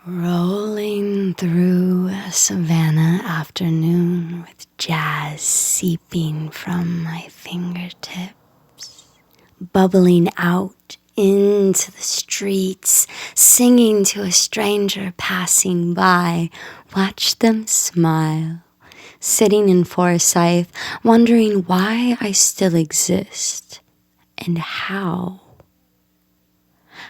Rolling through a Savannah afternoon with jazz seeping from my fingertips, bubbling out into the streets, singing to a stranger passing by, watch them smile. Sitting in Forsyth, wondering why I still exist and how.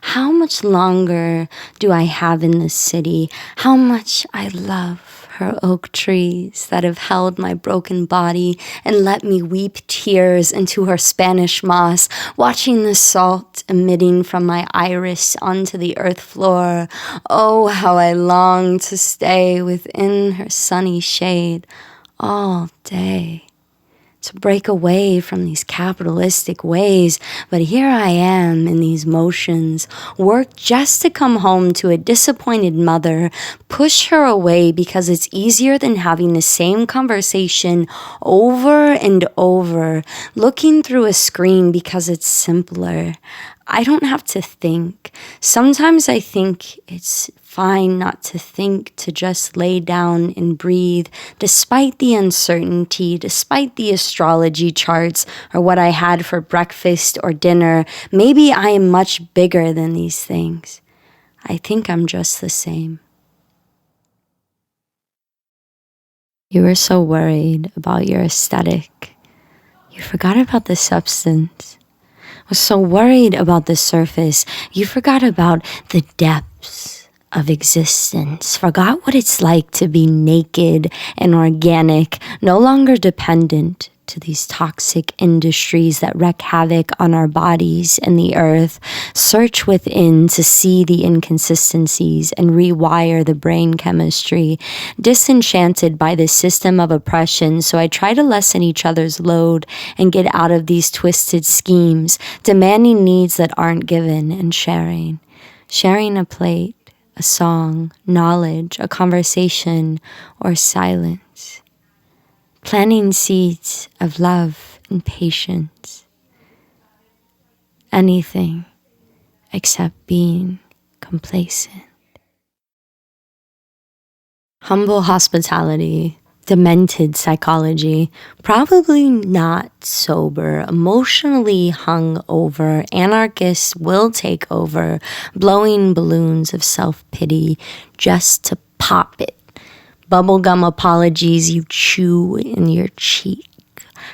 How much longer do I have in this city? How much I love her oak trees that have held my broken body and let me weep tears into her Spanish moss, watching the salt emitting from my iris onto the earth floor. Oh, how I long to stay within her sunny shade all day. To break away from these capitalistic ways, but here I am in these motions, work just to come home to a disappointed mother, push her away because it's easier than having the same conversation over and over, looking through a screen because it's simpler. I don't have to think. Sometimes I think it's fine not to think, to just lay down and breathe, despite the uncertainty, despite the astrology charts or what I had for breakfast or dinner. Maybe I am much bigger than these things. I think I'm just the same. You were so worried about your aesthetic. You forgot about the substance. Was so worried about the surface, you forgot about the depths of existence, forgot what it's like to be naked and organic, no longer dependent to these toxic industries that wreak havoc on our bodies and the earth. Search within to see the inconsistencies and rewire the brain chemistry. Disenchanted by this system of oppression, so I try to lessen each other's load and get out of these twisted schemes, demanding needs that aren't given and sharing. Sharing a plate, a song, knowledge, a conversation, or silence. Planting seeds of love and patience. Anything except being complacent. Humble hospitality, demented psychology, probably not sober, emotionally hung over, anarchists will take over, blowing balloons of self-pity just to pop it. Bubblegum apologies you chew in your cheek.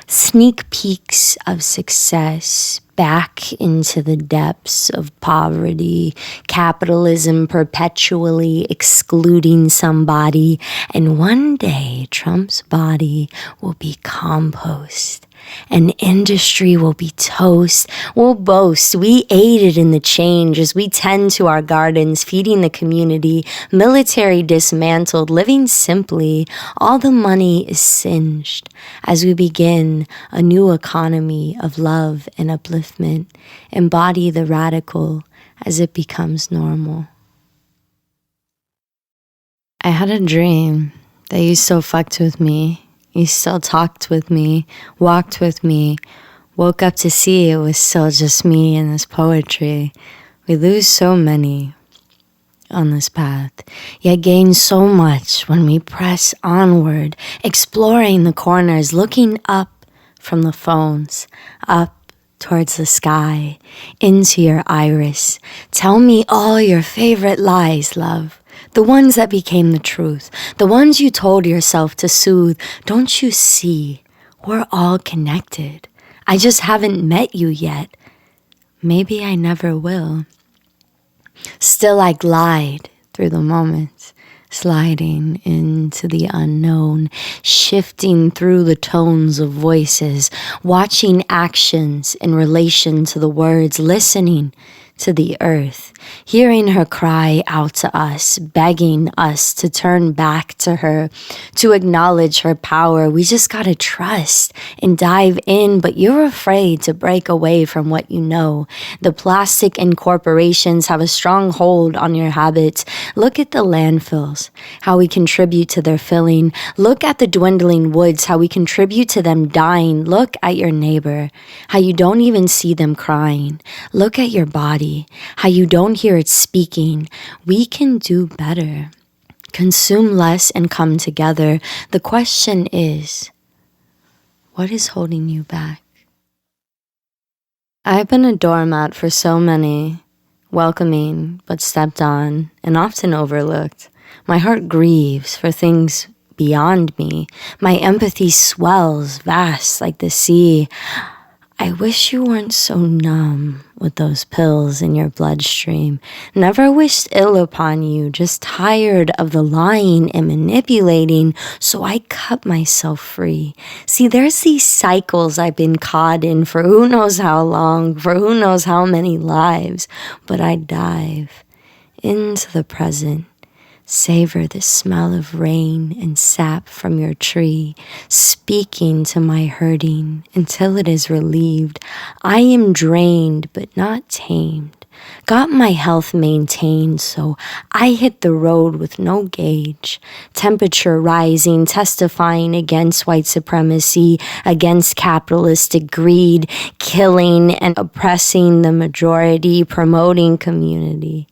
Sneak peeks of success back into the depths of poverty. Capitalism perpetually excluding somebody. And one day, Trump's body will be compost. And industry will be toast. We'll boast. We aided in the change as we tend to our gardens, feeding the community, military dismantled, living simply. All the money is singed as we begin a new economy of love and upliftment. Embody the radical as it becomes normal. I had a dream that you still fucked with me. You still talked with me, walked with me, woke up to see it was still just me and this poetry. We lose so many on this path, yet gain so much when we press onward, exploring the corners, looking up from the phones, up towards the sky, into your iris. Tell me all your favorite lies, love. The ones that became the truth, the ones you told yourself to soothe. Don't you see? We're all connected. I just haven't met you yet. Maybe I never will. Still I glide through the moments, sliding into the unknown, shifting through the tones of voices, watching actions in relation to the words, listening to the earth, hearing her cry out to us, begging us to turn back to her, to acknowledge her power. We just gotta trust and dive in, but you're afraid to break away from what you know. The plastic and corporations have a strong hold on your habits. Look at the landfills, how we contribute to their filling. Look at the dwindling woods, how we contribute to them dying. Look at your neighbor, how you don't even see them crying. Look at your body, body, how you don't hear it speaking. We can do better. Consume less and come together. The question is, what is holding you back? I've been a doormat for so many, welcoming but stepped on and often overlooked. My heart grieves for things beyond me. My empathy swells vast like the sea. I wish you weren't so numb with those pills in your bloodstream. Never wished ill upon you, just tired of the lying and manipulating, so I cut myself free. See, there's these cycles I've been caught in for who knows how long, for who knows how many lives, but I dive into the present. Savor the smell of rain and sap from your tree, speaking to my hurting until it is relieved. I am drained but not tamed. Got my health maintained, so I hit the road with no gauge. Temperature rising, testifying against white supremacy, against capitalistic greed, killing and oppressing the majority, promoting community,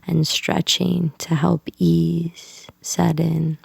and stretching to help ease set in.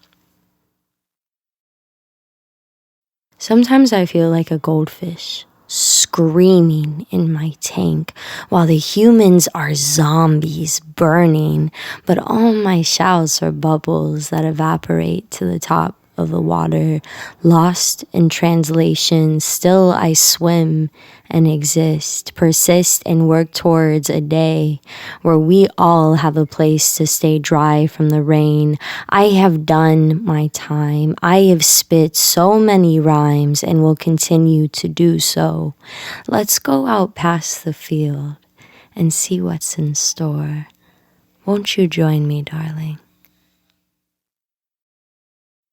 Sometimes I feel like a goldfish screaming in my tank while the humans are zombies burning, but all my shouts are bubbles that evaporate to the top of the water. Lost in translation, still I swim and exist, persist and work towards a day where we all have a place to stay dry from the rain. I have done my time. I have spit so many rhymes and will continue to do so. Let's go out past the field and see what's in store. Won't you join me, darling?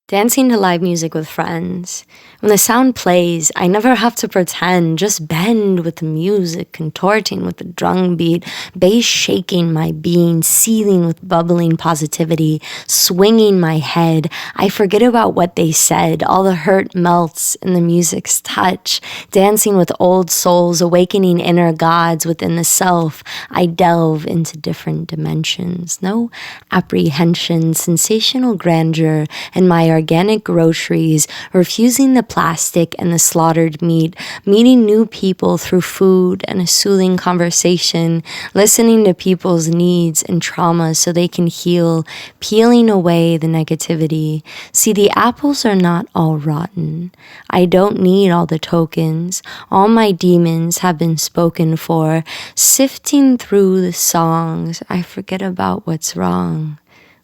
Dancing to live music with friends. When the sound plays, I never have to pretend, just bend with the music, contorting with the drum beat, bass shaking my being, seething with bubbling positivity, swinging my head. I forget about what they said, all the hurt melts in the music's touch, dancing with old souls, awakening inner gods within the self. I delve into different dimensions, no apprehension, sensational grandeur, and my organic groceries, refusing the plastic and the slaughtered meat, meeting new people through food and a soothing conversation, listening to people's needs and trauma so they can heal, peeling away the negativity. See, the apples are not all rotten. I don't need all the tokens. All my demons have been spoken for. Sifting through the songs, I forget about what's wrong.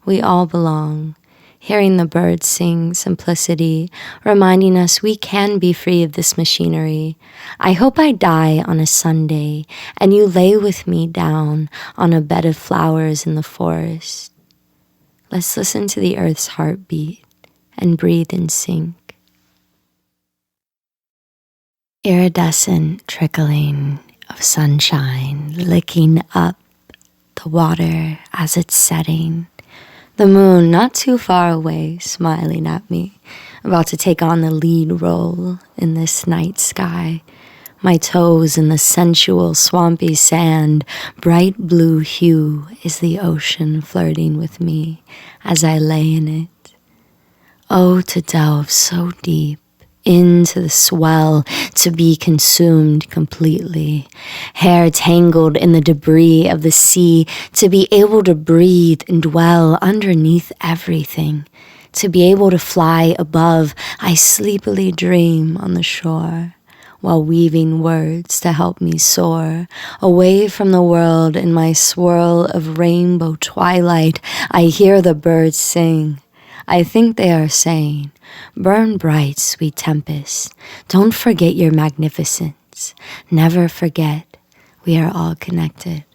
We all belong. Hearing the birds sing simplicity, reminding us we can be free of this machinery. I hope I die on a Sunday and you lay with me down on a bed of flowers in the forest. Let's listen to the earth's heartbeat and breathe in sync. Iridescent trickling of sunshine licking up the water as it's setting. The moon not too far away, smiling at me, about to take on the lead role in this night sky. My toes in the sensual, swampy sand, bright blue hue is the ocean flirting with me as I lay in it. Oh, to delve so deep into the swell, to be consumed completely, hair tangled in the debris of the sea, to be able to breathe and dwell underneath everything, to be able to fly above. I sleepily dream on the shore, while weaving words to help me soar away from the world. In my swirl of rainbow twilight, I hear the birds sing. I think they are saying, burn bright, sweet tempest. Don't forget your magnificence. Never forget, we are all connected.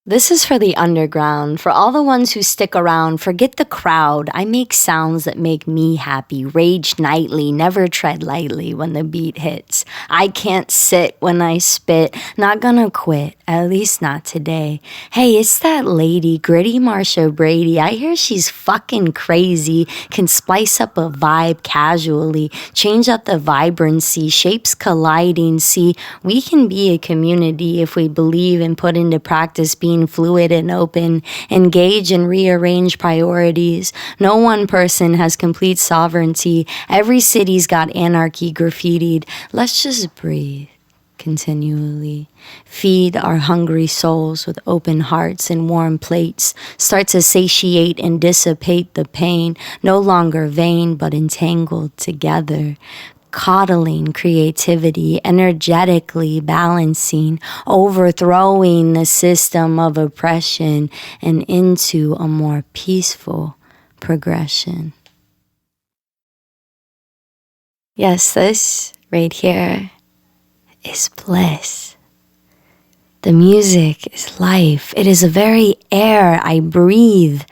This is for the underground, for all the ones who stick around. Forget the crowd. I make sounds that make me happy. Rage nightly, never tread lightly when the beat hits. I can't sit when I spit, not gonna quit, at least not today. Hey, it's that lady, Gritty Marsha Brady. I hear she's fucking crazy, can spice up a vibe casually, change up the vibrancy, shapes colliding. See, we can be a community if we believe and put into practice being fluid and open, engage and rearrange priorities. No one person has complete sovereignty. Every city's got anarchy graffitied. Let's just breathe continually. Feed our hungry souls with open hearts and warm plates. Start to satiate and dissipate the pain, no longer vain but entangled together. Coddling creativity, energetically balancing, overthrowing the system of oppression and into a more peaceful progression. Yes, this right here is bliss. The music is life. It is the very air I breathe.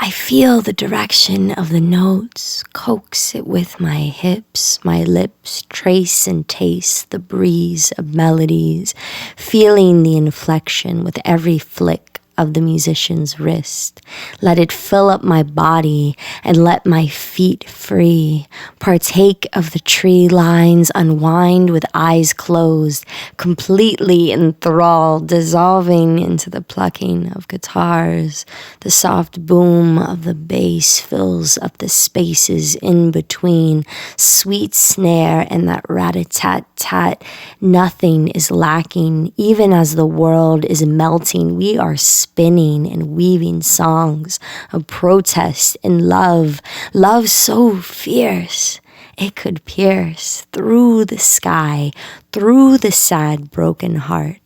I feel the direction of the notes, coax it with my hips, my lips trace and taste the breeze of melodies, feeling the inflection with every flick of the musician's wrist. Let it fill up my body and let my feet free. Partake of the tree lines, unwind with eyes closed, completely enthralled, dissolving into the plucking of guitars. The soft boom of the bass fills up the spaces in between. Sweet snare and that rat-a-tat-tat. Nothing is lacking. Even as the world is melting, we are spinning and weaving songs of protest and love. Love so fierce, it could pierce through the sky, through the sad, broken heart,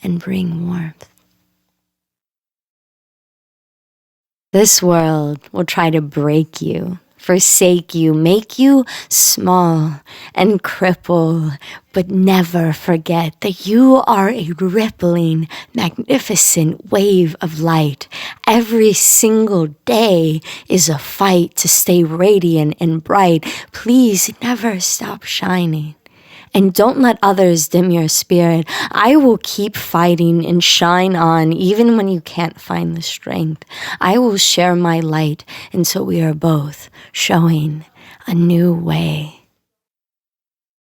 and bring warmth. This world will try to break you, forsake you, make you small and cripple, but never forget that you are a rippling, magnificent wave of light. Every single day is a fight to stay radiant and bright. Please never stop shining. And don't let others dim your spirit. I will keep fighting and shine on even when you can't find the strength. I will share my light until we are both showing a new way.